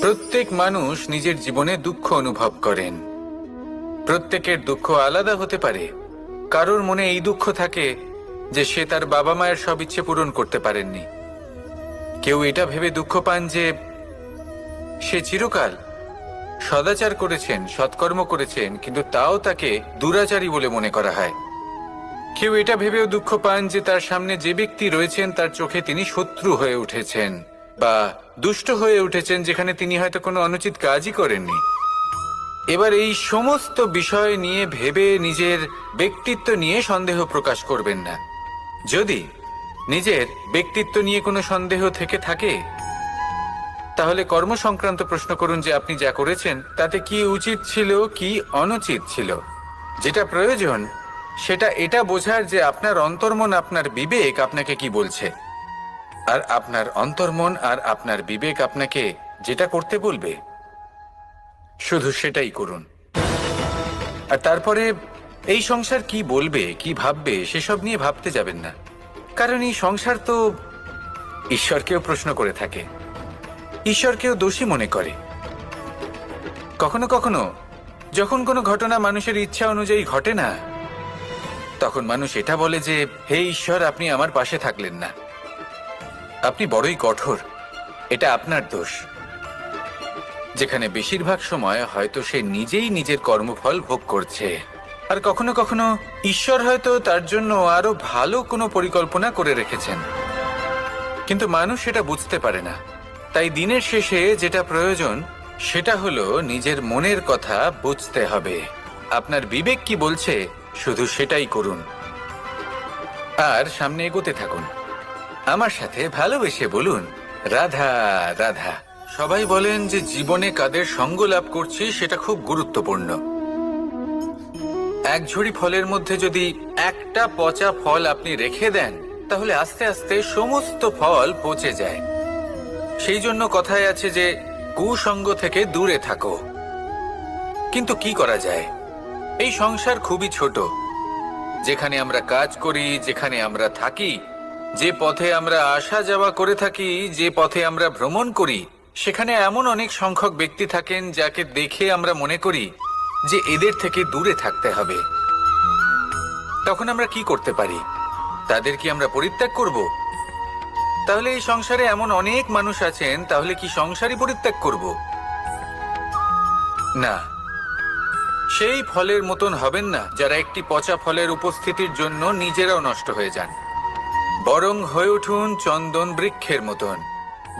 প্রত্যেক মানুষ নিজের জীবনে দুঃখ অনুভব করেন। প্রত্যেকের দুঃখ আলাদা হতে পারে। কারোর মনে এই দুঃখ থাকে যে সে তার বাবা মায়ের সব ইচ্ছে পূরণ করতে পারেননি। কেউ এটা ভেবে দুঃখ পান যে সে চিরকাল সদাচার করেছেন, সৎকর্ম করেছেন, কিন্তু তাও তাকে দুরাচারী বলে মনে করা হয়। কেউ এটা ভেবেও দুঃখ পান যে তার সামনে যে ব্যক্তি রয়েছেন তার চোখে তিনি শত্রু হয়ে উঠেছেন বা দুষ্ট হয়ে উঠেছেন, যেখানে তিনি হয়তো কোনো অনুচিত কাজই করেননি। এবার এই সমস্ত বিষয় নিয়ে ভেবে নিজের ব্যক্তিত্ব নিয়ে সন্দেহ প্রকাশ করবেন না। যদি নিজের ব্যক্তিত্ব নিয়ে কোনো সন্দেহ থেকে থাকে, তাহলে কর্ম সংক্রান্ত প্রশ্ন করুন যে আপনি যা করেছেন তাতে কি উচিত ছিল, কি অনুচিত ছিল। যেটা প্রয়োজন সেটা এটা বোঝার যে আপনার অন্তর্মন, আপনার বিবেক আপনাকে কি বলছে, আর আপনার অন্তর্মন আর আপনার বিবেক আপনাকে যেটা করতে বলবে শুধু সেটাই করুন। আর তারপরে এই সংসার কি বলবে, কি ভাববে সেসব নিয়ে ভাবতে যাবেন না। কারণ এই সংসার তো ঈশ্বরকেও প্রশ্ন করে থাকে, ঈশ্বরকেও দোষী মনে করে। কখনো কখনো যখন কোনো ঘটনা মানুষের ইচ্ছা অনুযায়ী ঘটে না, তখন মানুষ এটা বলে যে হে ঈশ্বর, আপনি আমার পাশে থাকলেন না, আপনি বড়ই কঠোর, এটা আপনার দোষ। যেখানে বেশিরভাগ সময় হয়তো সে নিজেই নিজের কর্মফল ভোগ করছে। আর কখনো কখনো ঈশ্বর হয়তো তার জন্য আরো ভালো কোনো পরিকল্পনা করে রেখেছেন, কিন্তু মানুষ সেটা বুঝতে পারে না। তাই দিনের শেষে যেটা প্রয়োজন সেটা হলো নিজের মনের কথা বুঝতে হবে। আপনার বিবেক কি বলছে শুধু সেটাই করুন, আর সামনে এগোতে থাকুন। আমার সাথে ভালোবেসে বলুন রাধা রাধা। সবাই বলেন যে জীবনে কাদের সঙ্গ লাভ করছি সেটা খুব গুরুত্বপূর্ণ। এক ঝুড়ি ফলের মধ্যে যদি একটা পচা ফল আপনি রেখে দেন, তাহলে আস্তে আস্তে সমস্ত ফল পচে যায়। সেই জন্য কথায় আছে যে কুসঙ্গ থেকে দূরে থাকো। কিন্তু কি করা যায়? এই সংসার খুবই ছোট। যেখানে আমরা কাজ করি, যেখানে আমরা থাকি, যে পথে আমরা আসা যাওয়া করে থাকি, যে পথে আমরা ভ্রমণ করি, সেখানে এমন অনেক সংখ্যক ব্যক্তি থাকেন যাকে দেখে আমরা মনে করি যে এদের থেকে দূরে থাকতে হবে। তখন আমরা কি করতে পারি? তাদের কি আমরা পরিত্যাগ করব? তাহলে এই সংসারে এমন অনেক মানুষ আছেন, তাহলে কি সংসারই পরিত্যাগ করব? না, সেই ফলের মতন হবেন না যারা একটি পচা ফলের উপস্থিতির জন্য নিজেরাও নষ্ট হয়ে যান। বরং হয়ে উঠুন চন্দন বৃক্ষের মতন,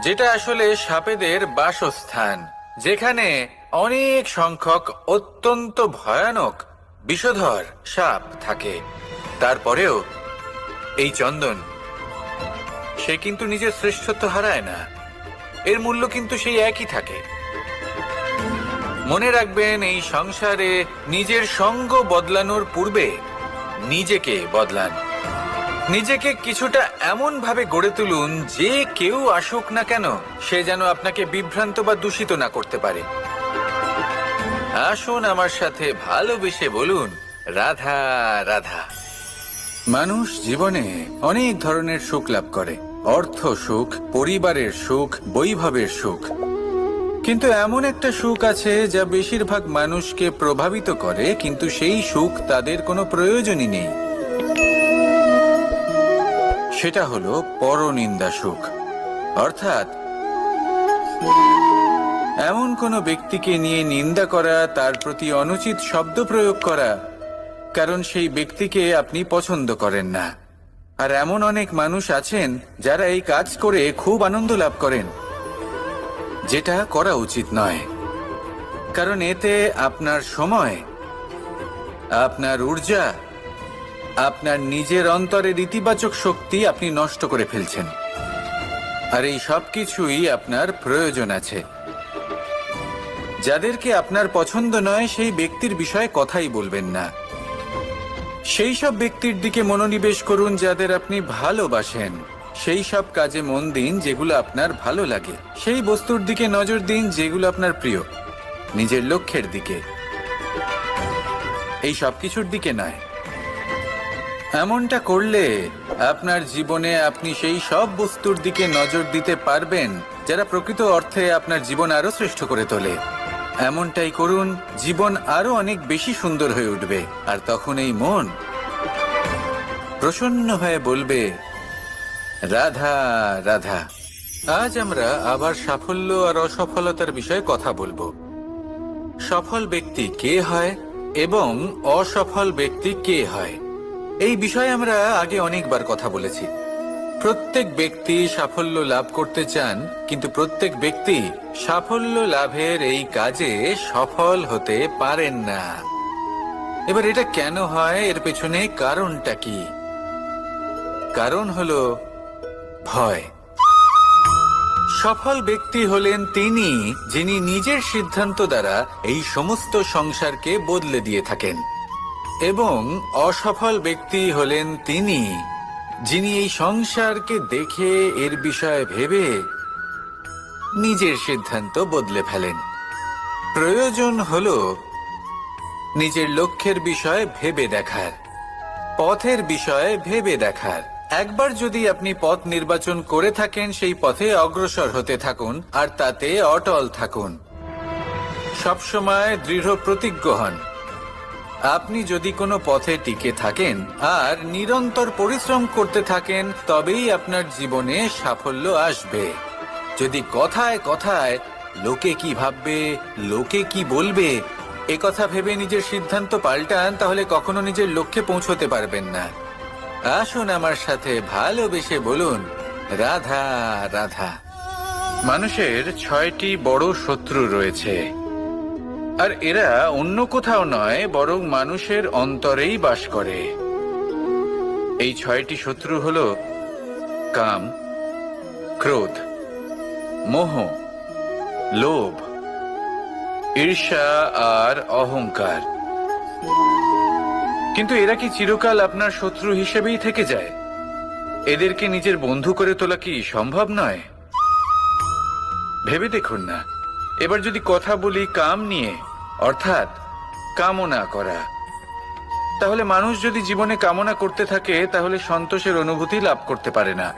যেটা আসলে সাপেদের বাসস্থান, যেখানে অনেক সংখ্যক অত্যন্ত ভয়ানক বিষধর সাপ থাকে। তারপরেও এই চন্দন, সে কিন্তু নিজের শ্রেষ্ঠত্ব হারায় না, এর মূল্য কিন্তু সেই একই থাকে। মনে রাখবেন, এই সংসারে নিজের সঙ্গ বদলানোর পূর্বে নিজেকে বদলান। নিজেকে কিছুটা এমন ভাবে গড়ে তুলুন যে কেউ আসুক না কেন সে যেন আপনাকে বিভ্রান্ত বা দূষিত না করতে পারে। আসুন আমার সাথে ভালোবেসে বলুন রাধা রাধা। মানুষ জীবনে অনেক ধরনের সুখ লাভ করে, অর্থ সুখ, পরিবারের সুখ, বৈভবের সুখ। কিন্তু এমন একটা সুখ আছে যা বেশিরভাগ মানুষকে প্রভাবিত করে, কিন্তু সেই সুখ তাদের কোনো প্রয়োজনই নেই। সেটা হলো পরনিন্দা সুখ। অর্থাৎ এমন কোনো ব্যক্তিকে নিয়ে নিন্দা করা, তার প্রতি অনুচিত শব্দ প্রয়োগ করা, কারণ সেই ব্যক্তিকে আপনি পছন্দ করেন না। আর এমন অনেক মানুষ আছেন যারা এই কাজ করে খুব আনন্দ লাভ করেন, যেটা করা উচিত নয়। কারণ এতে আপনার সময়, আপনার ঊর্জা, আপনার নিজের অন্তরের ইতিবাচক শক্তি আপনি নষ্ট করে ফেলছেন। আর এই সব কিছুই আপনার প্রয়োজন আছে। যাদেরকে আপনার পছন্দ নয় সেই ব্যক্তির বিষয়ে কথাই বলবেন না। সেই সব ব্যক্তির দিকে মনোনিবেশ করুন যাদের আপনি ভালোবাসেন। সেই সব কাজে মন দিন যেগুলো আপনার ভালো লাগে। সেই বস্তুর দিকে নজর দিন যেগুলো আপনার প্রিয়, নিজের লক্ষ্যের দিকে, এই সব কিছুর দিকে নয়। এমনটা করলে আপনার জীবনে আপনি সেই সব বস্তুর দিকে নজর দিতে পারবেন যারা প্রকৃত অর্থে আপনার জীবন আরো শ্রেষ্ঠ করে তোলে। এমনটাই করুন, জীবন আরো অনেক বেশি সুন্দর হয়ে উঠবে। আর তখন এই মন প্রসন্ন হয়ে বলবে, রাধা রাধা। আজ আমরা আবার সাফল্য আর অসফলতার বিষয়ে কথা বলবো। সফল ব্যক্তি কে হয় এবং অসফল ব্যক্তি কে হয়, এই বিষয়ে আমরা আগে অনেকবার কথা বলেছি। প্রত্যেক ব্যক্তি সাফল্য লাভ করতে চান, কিন্তু প্রত্যেক ব্যক্তি সাফল্য লাভের এই কাজে সফল হতে পারেন না। এবার এটা কেন হয়, এর পেছনে কারণটা কি? কারণ হলো ভয়। সফল ব্যক্তি হলেন তিনি যিনি নিজের সিদ্ধান্ত দ্বারা এই সমস্ত সংসারকে বদলে দিয়ে থাকেন, এবং অসফল ব্যক্তি হলেন তিনি যিনি এই সংসারকে দেখে এর বিষয়ে ভেবে নিজের সিদ্ধান্ত বদলে ফেলেন। প্রয়োজন হলো নিজের লক্ষ্যের বিষয়ে ভেবে দেখার, পথের বিষয়ে ভেবে দেখার। একবার যদি আপনি পথ নির্বাচন করে থাকেন, সেই পথে অগ্রসর হতে থাকুন আর তাতে অটল থাকুন। সবসময় দৃঢ় প্রতিজ্ঞ হন। আপনি যদি কোনো পথে টিকে থাকেন আর নিরন্তর পরিশ্রম করতে থাকেন, তবেই আপনার জীবনে সাফল্য আসবে। যদি কথায় কথায় লোকে কি ভাববে, লোকে কি বলবে, একথা ভেবে নিজের সিদ্ধান্ত পাল্টান, তাহলে কখনো নিজের লক্ষ্যে পৌঁছতে পারবেন না। আসুন আমার সাথে ভালোবেসে বলুন, রাধা রাধা। মানুষের 6টি বড় শত্রু রয়েছে, আর এরা অন্য কোথাও নয়, বরং মানুষের অন্তরেই বাস করে। এই 6টি শত্রু হলো কাম, ক্রোধ, মোহ, লোভ, ঈর্ষা আর অহংকার। কিন্তু এরা কি চিরকাল আপনার শত্রু হিসেবেই থেকে যায়? এদেরকে নিজের বন্ধু করে তোলা কি সম্ভব নয়? ভেবে দেখুন না। এবার যদি কথা বলি কাম নিয়ে, অর্থাৎ কামনা করা, তাহলে মানুষ যদি জীবনে কামনা করতে থাকে, তাহলে সন্তোষের অনুভূতি লাভ করতে পারে না।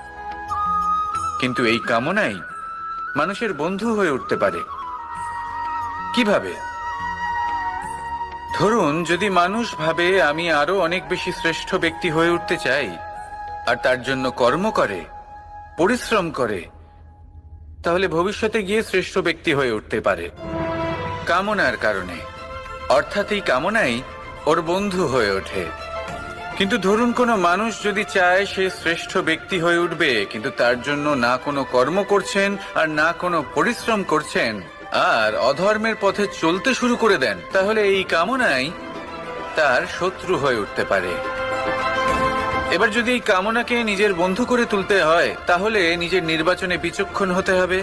কিন্তু এই কামনাই মানুষের বন্ধু হয়ে উঠতে পারে। কিভাবে? ধরুন, যদি মানুষ ভাবে আমি আরো অনেক বেশি শ্রেষ্ঠ ব্যক্তি হয়ে উঠতে চাই, আর তার জন্য কর্ম করে, পরিশ্রম করে, তাহলে ভবিষ্যতে গিয়ে শ্রেষ্ঠ ব্যক্তি হয়ে উঠতে পারে কামনার কারণে। অর্থাৎ এই কামনাই ওর বন্ধু হয়ে ওঠে। কিন্তু ধরুন, কোনো মানুষ যদি চায় সে শ্রেষ্ঠ ব্যক্তি হয়ে উঠবে, কিন্তু তার জন্য না কোনো কর্ম করছেন আর না কোনো পরিশ্রম করছেন, আর অধর্মের পথে চলতে শুরু করে দেন, তাহলে এই কামনাই তার শত্রু হয়ে উঠতে পারে। এবার যদি এই কামনাকে নিজের বন্ধু করে তুলতে হয়, তাহলে নিজের নির্বাচনে বিচক্ষণ হতে হবে,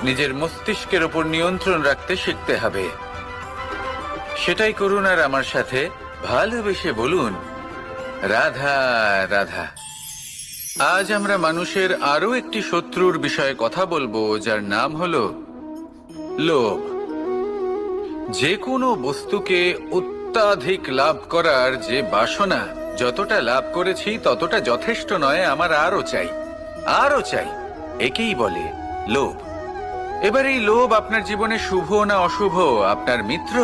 নিজের মস্তিষ্কের ওপর নিয়ন্ত্রণ রাখতে শিখতে হবে। সেটাই করুন আর আমার সাথে ভালোবেসে বলুন, রাধা রাধা। আজ আমরা মানুষের আরো একটি শত্রুর বিষয়ে কথা বলবো, যার নাম হলো লোভ। যে কোনো বস্তুকে অত্যাধিক লাভ করার যে বাসনা, যতটা লাভ করেছি ততটা যথেষ্ট নয়, আমার আরো চাই, আরো চাই, একেই বলে লোভ। এবার এই লোভ আপনার জীবনে শুভ না অশুভ, আপনার মিত্র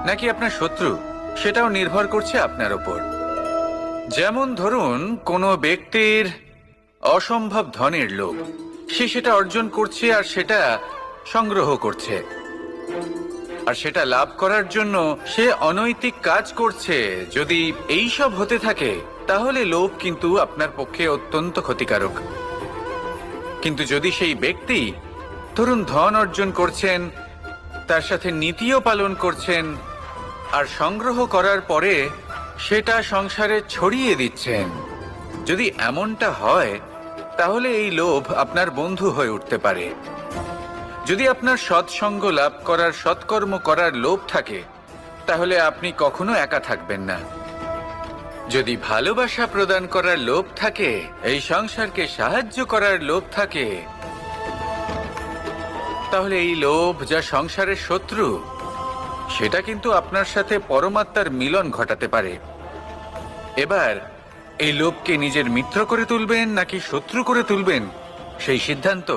নাকি আপনার শত্রু, সেটাও নির্ভর করছে আপনার ওপর। যেমন ধরুন, কোনো ব্যক্তির অসম্ভব ধনের লোভ, সে সেটা অর্জন করছে আর সেটা সংগ্রহ করছে, আর সেটা লাভ করার জন্য সে অনৈতিক কাজ করছে। যদি এই সব হতে থাকে, তাহলে লোভ কিন্তু আপনার পক্ষে অত্যন্ত ক্ষতিকারক। কিন্তু যদি সেই ব্যক্তি ধরুন ধন অর্জন করছেন, তার সাথে নীতিও পালন করছেন, আর সংগ্রহ করার পরে সেটা সংসারে ছড়িয়ে দিচ্ছেন, যদি এমনটা হয়, তাহলে এই লোভ আপনার বন্ধু হয়ে উঠতে পারে। যদি আপনার সৎসঙ্গ লাভ করার, সৎকর্ম করার লোভ থাকে, তাহলে আপনি কখনো একা থাকবেন না। যদি ভালোবাসা প্রদান করার লোভ থাকে, এই সংসারকে সাহায্য করার লোভ থাকে, তাহলে এই লোভ, যা সংসারের শত্রু, সেটা কিন্তু আপনার সাথে পরমাত্মার মিলন ঘটাতে পারে। এবার এই লোভকে নিজের মিত্র করে তুলবেন নাকি শত্রু করে তুলবেন, সেই সিদ্ধান্ত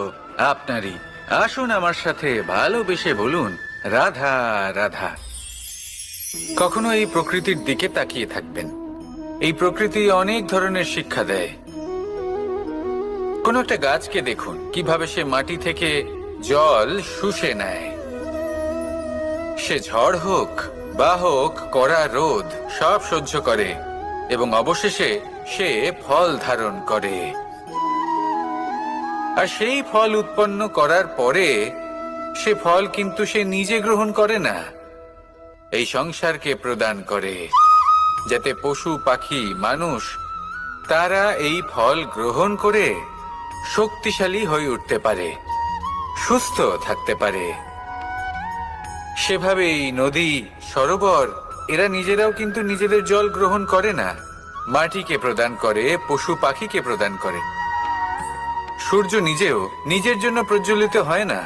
আপনারই। আসুন আমার সাথে ভালোবেসে বলুন, রাধা রাধা। কখনো এই প্রকৃতির দিকে তাকিয়ে থাকবেন। এই প্রকৃতি অনেক ধরনের শিক্ষা দেয়। কোনো একটা গাছকে দেখুন কিভাবে সে মাটি থেকে জল শুষে নেয়। সে ঝড় হোক বা হোক কড়া রোদ সব সহ্য করে এবং অবশেষে সে ফল ধারণ করে। আর সেই ফল উৎপন্ন করার পরে সে ফল কিন্তু সে নিজে গ্রহণ করে না, এই সংসারকে প্রদান করে, যাতে পশু পাখি মানুষ তারা এই ফল গ্রহণ করে শক্তিশালী হয়ে উঠতে পারে, সুস্থ থাকতে পারে। সেভাবেই নদী, সরোবর এরা নিজেরাও কিন্তু নিজেদের জল গ্রহণ করে না, মাটিকে প্রদান করে, পশু পাখিকে প্রদান করে। সূর্য নিজেও নিজের জন্য প্রজ্বলিত হয় না,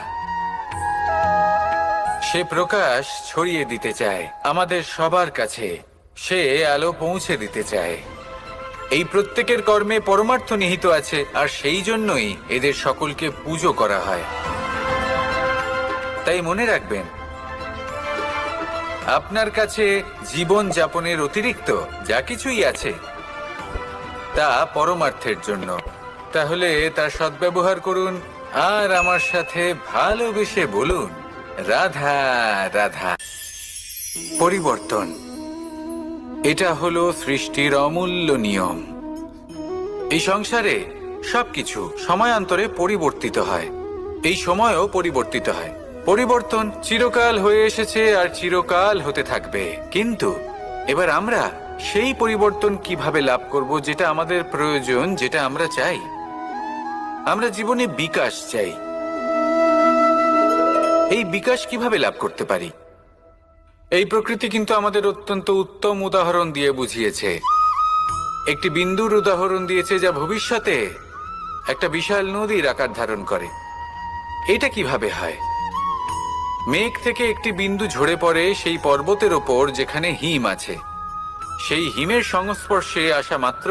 সে প্রকাশ ছড়িয়ে দিতে চায় আমাদের সবার কাছে, সে আলো পৌঁছে দিতে চায়। এই প্রত্যেকের কর্মে পরমার্থ নিহিত আছে, আর সেই জন্যই এদের সকলকে পুজো করা হয়। তাই মনে রাখবেন, আপনার কাছে জীবন যাপনের অতিরিক্ত যা কিছুই আছে তা পরমার্থের জন্য। তাহলে তার সদ্ব্যবহার করুন আর আমার সাথে ভালোবেসে বলুন, রাধা রাধা। পরিবর্তন, এটা হলো সৃষ্টির অমূল্য নিয়ম। এই সংসারে সবকিছু সময়ান্তরে পরিবর্তিত হয়, এই সময়ও পরিবর্তিত হয়। পরিবর্তন চিরকাল হয়ে এসেছে আর চিরকাল হতে থাকবে। কিন্তু এবার আমরা সেই পরিবর্তন কিভাবে লাভ করব যেটা আমাদের প্রয়োজন, যেটা আমরা চাই? আমরা জীবনে বিকাশ চাই। এই বিকাশ কিভাবে লাভ করতে পারি? এই প্রকৃতি কিন্তু আমাদের অত্যন্ত উত্তম উদাহরণ দিয়ে বুঝিয়েছে। একটি বিন্দুর উদাহরণ দিয়েছে যা ভবিষ্যতে একটা বিশাল নদীর আকার ধারণ করে। এটা কিভাবে হয়? মেঘ থেকে একটি বিন্দু ঝরে পড়ে সেই পর্বতের ওপর যেখানে হিম আছে। সেই হিমের সংস্পর্শে আসা মাত্র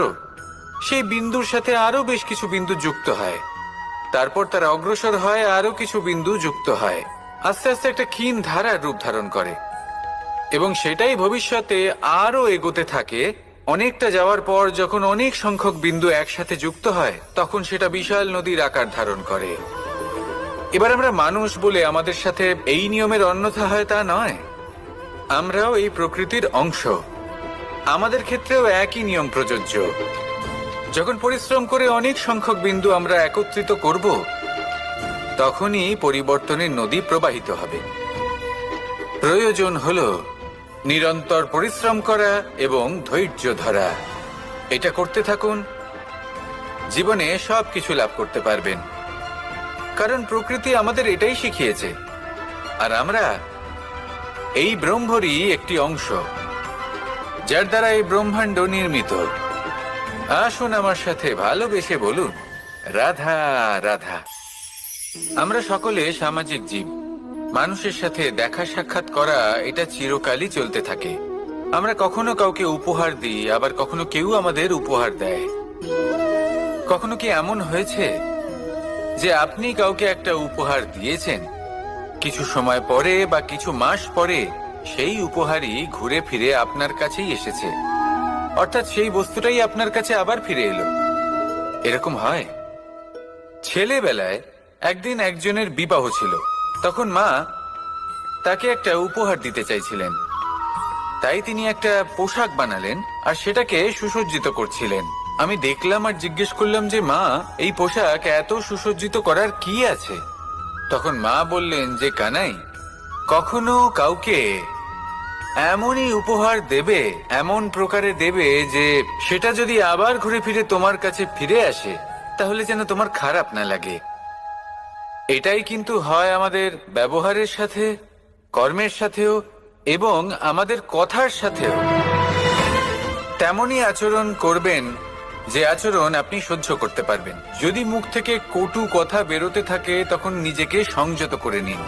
সেই বিন্দুর সাথে আরো বেশ কিছু বিন্দু যুক্ত হয়। তারপর তারা অগ্রসর হয়, আরো কিছু বিন্দু যুক্ত হয়, আস্তে আস্তে একটা ক্ষীণ ধারার রূপ ধারণ করে এবং সেটাই ভবিষ্যতে আরো এগোতে থাকে। অনেকটা যাওয়ার পর যখন অনেক সংখ্যক বিন্দু একসাথে যুক্ত হয় তখন সেটা বিশাল নদীর আকার ধারণ করে। এবার আমরা মানুষ বলে আমাদের সাথে এই নিয়মের অন্যথা হয় তা নয়। আমরাও এই প্রকৃতির অংশ, আমাদের ক্ষেত্রেও একই নিয়ম প্রযোজ্য। যখন পরিশ্রম করে অনেক সংখ্যক বিন্দু আমরা একত্রিত করব তখনই পরিবর্তনের নদী প্রবাহিত হবে। প্রয়োজন হলো নিরন্তর পরিশ্রম করা এবং ধৈর্য ধরা। এটা করতে থাকুন, জীবনে সবকিছু লাভ করতে পারবেন। কারণ প্রকৃতি আমাদের এটাই শিখিয়েছে, আর আমরা এই ব্রহ্মরই একটি অংশ, যার দ্বারা এই ব্রহ্মাণ্ড নির্মিত। আসুন আমার সাথে ভালোবেসে বলুন, রাধা রাধা। আমরা সকলে সামাজিক জীব। মানুষের সাথে দেখা সাক্ষাৎ করা এটা চিরকালই চলতে থাকে। আমরা কখনো কাউকে উপহার দিই, আবার কখনো কেউ আমাদের উপহার দেয়। কখনো কি এমন হয়েছে যে আপনি কাউকে একটা উপহার দিয়েছেন, কিছু সময় পরে বা কিছু মাস পরে সেই উপহারই ঘুরে ফিরে আপনার কাছেই এসেছে, অর্থাৎ সেই বস্তুটাই আপনার কাছে আবার ফিরে এলো? এরকম হয়। ছেলেবেলায় একদিন একজনের বিবাহ ছিল, তখন মা তাকে একটা উপহার দিতে চাইছিলেন। তাই তিনি একটা পোশাক বানালেন আর সেটাকে সুসজ্জিত করছিলেন। আমি দেখলাম আর জিজ্ঞেস করলাম যে মা, এই পোশাক এত সুসজ্জিত করার কি আছে? তখন মা বললেন যে কানাই, কখনো কাউকে এমনই উপহার দেবে, এমন প্রকারে দেবে যে সেটা যদি আবার ঘুরে ফিরে তোমার কাছে ফিরে আসে তাহলে যেন তোমার খারাপ না লাগে। এটাই কিন্তু হয় আমাদের ব্যবহারের সাথে, কর্মের সাথেও এবং আমাদের কথার সাথেও। তেমনই আচরণ করবেন যে আচরণ আপনি সহ্য করতে পারবেন। যদি মুখ থেকে কটু কথা বেরোতে থাকে তখন নিজেকে সংযত করে নিন।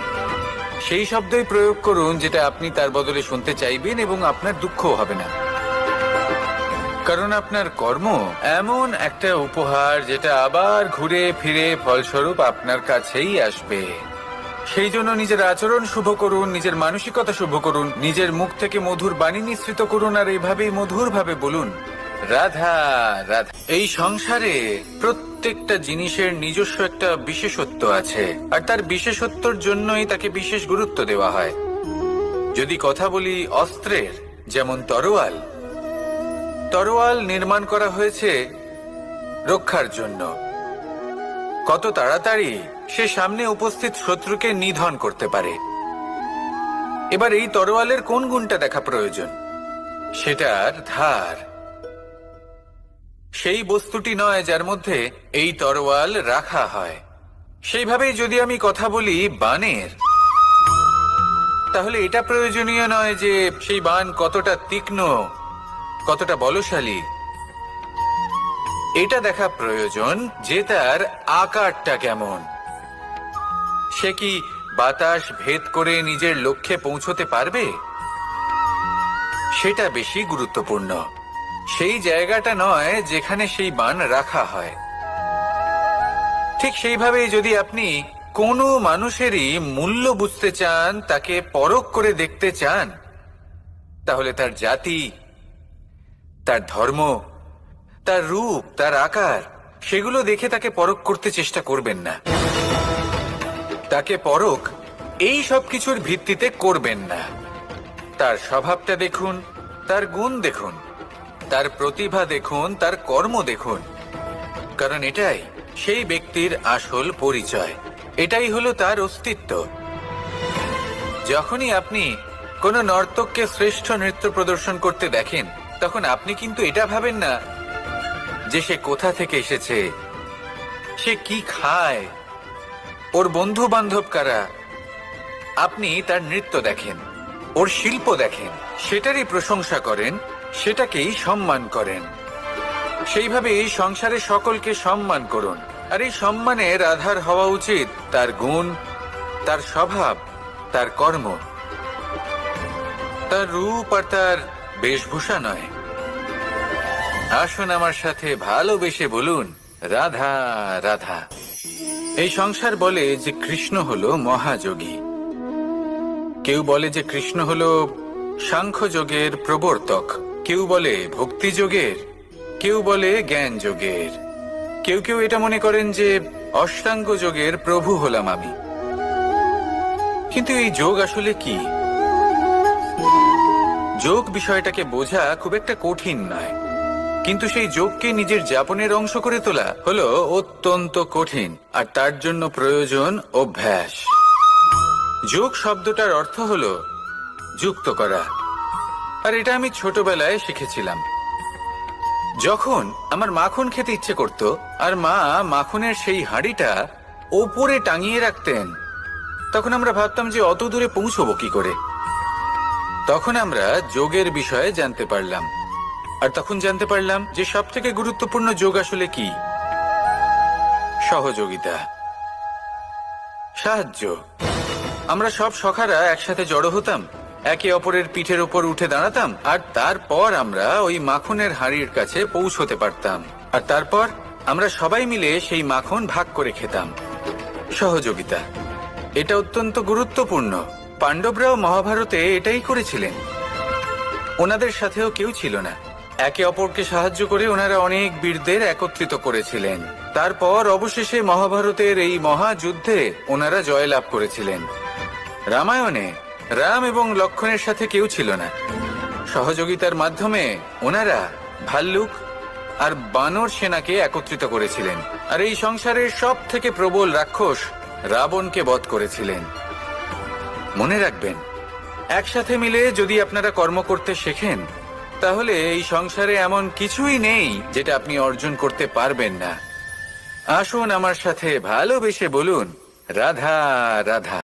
সেই শব্দই প্রয়োগ করুন যেটা আপনি তার বদলে শুনতে চাইবেন এবং আপনার দুঃখও হবে না। কারণ আপনার কর্ম এমন একটা উপহার যেটা আবার ঘুরে ফিরে ফলস্বরূপ আপনার কাছেই আসবে। সেই জন্য নিজের আচরণ শুভ করুন, নিজের মানসিকতা শুভ করুন, নিজের মুখ থেকে মধুর বাণী নিঃসৃত করুন, আর এইভাবেই মধুরভাবে বলুন, রাধা রাধা। এই সংসারে প্রত্যেকটা জিনিসের নিজস্ব একটা বিশেষত্ব আছে, আর তার বিশেষত্বর জন্যই তাকে বিশেষ গুরুত্ব দেওয়া হয়। যদি কথা বলি অস্ত্রের, যেমন তরোয়াল, তরোয়াল নির্মাণ করা হয়েছে রক্ষার জন্য। কত তাড়াতাড়ি সে সামনে উপস্থিত শত্রুকে নিধন করতে পারে। এবার এই তরোয়ালের কোন গুণটা দেখা প্রয়োজন? সেটার ধার। সেই বস্তুটি নয় যার মধ্যে এই তরোয়াল রাখা হয়। সেইভাবেই যদি আমি কথা বলি বাণের, তাহলে এটা প্রয়োজনীয় নয় যে সেই বাণ কতটা তীক্ষ্ণ, কতটা বলশালী। এটা দেখা প্রয়োজন যে তার আকারটা কেমন। সে কি বাতাস ভেদ করে নিজের লক্ষ্যে পৌঁছতে পারবে? সেটা বেশি গুরুত্বপূর্ণ। সেই জায়গাটা নয় যেখানে সেই বাণ রাখা হয়। ঠিক সেইভাবে যদি আপনি কোনো মানুষেরই মূল্য বুঝতে চান, তাকে পরখ করে দেখতে চান, তাহলে তার জাতি, তার ধর্ম, তার রূপ, তার আকার, সেগুলো দেখে তাকে পরখ করতে চেষ্টা করবেন না। তাকে পরখ এই সব কিছুর ভিত্তিতে করবেন না। তার স্বভাবটা দেখুন, তার গুণ দেখুন, তার প্রতিভা দেখুন, তার কর্ম দেখুন, কারণ এটাই সেই ব্যক্তির আসল পরিচয়। এটাই হলো তার অস্তিত্ব। যখনই আপনি কোনো নর্তককে শ্রেষ্ঠ নৃত্য প্রদর্শন করতে দেখেন, তখন আপনি কিন্তু এটা ভাবেন না যে সে কোথা থেকে এসেছে, সে কি খায়, ওর বন্ধু বান্ধব কারা। আপনি তার নৃত্য দেখেন, ওর শিল্প দেখেন, সেটারই প্রশংসা করেন, সেটাকেই সম্মান করেন। সেইভাবে এই সংসারে সকলকে সম্মান করুন। আর এই সম্মানের আধার হওয়া উচিত তার গুণ, তার স্বভাব, তার কর্ম, তার রূপ আর তার বেশভূষা নয়। আসুন আমার সাথে ভালোবেসে বলুন, রাধা রাধা। এই সংসার বলে যে কৃষ্ণ হলো মহাযোগী। কেউ বলে যে কৃষ্ণ হলো সাংখ্য যোগের প্রবর্তক, কেউ বলে ভক্তি যোগের, কেউ বলে জ্ঞান যোগের, কেউ কেউ এটা মনে করেন যে অষ্টাঙ্গ যোগের প্রভু হলাম আমি। কিন্তু এই যোগ আসলে কি? যোগ বিষয়টাকে বোঝা খুব একটা কঠিন নয়, কিন্তু সেই যোগকে নিজের যাপনের অংশ করে তোলা হলো অত্যন্ত কঠিন, আর তার জন্য প্রয়োজন অভ্যাস। যোগ শব্দটার অর্থ হলো যুক্ত করা, আর এটা আমি ছোটবেলায় শিখেছিলাম। যখন আমার মাখন খেতে ইচ্ছে করত, আর মা মাখনের সেই হাঁড়িটা ওপরে টাঙিয়ে রাখতেন, তখন আমরা ভাবতাম যে অত দূরে পৌঁছবো কি করে। তখন আমরা যোগের বিষয়ে জানতে পারলাম, আর তখন জানতে পারলাম যে সব থেকে গুরুত্বপূর্ণ যোগ আসলে কি? সহযোগিতা, সাহায্য। আমরা সব সখারা একসাথে জড়ো হতাম, একে অপরের পিঠের উপর উঠে দাঁড়াতাম, আর তারপর আমরা ওই মাখনের হাঁড়ির কাছে পৌঁছতে পারতাম, আর তারপর আমরা সবাই মিলে সেই মাখন ভাগ করে খেতাম। সহযোগিতা, এটা অত্যন্ত গুরুত্বপূর্ণ। পাণ্ডবরাও মহাভারতে এটাই করেছিলেন। ওনাদের সাথেও কেউ ছিল না। একে অপরকে সাহায্য করে ওনারা অনেক বীরদের একত্রিত করেছিলেন। তারপর অবশেষে মহাভারতের এই মহাযুদ্ধে ওনারা জয়লাভ করেছিলেন। রামায়ণে রাম এবং লক্ষ্মণের সাথে কেউ ছিল না। সহযোগিতার মাধ্যমে ওনারা ভাল্লুক আর বানর সেনাকে একত্রিত করেছিলেন, আর এই সংসারের সব থেকে প্রবল রাক্ষস রাবণকে বধ করেছিলেন। মনে রাখবেন, একসাথে মিলে যদি আপনারা কর্ম করতে শেখেন, তাহলে এই সংসারে এমন কিছুই নেই যেটা আপনি অর্জন করতে পারবেন না। আসুন আমার সাথে ভালোবেসে বলুন, রাধা রাধা।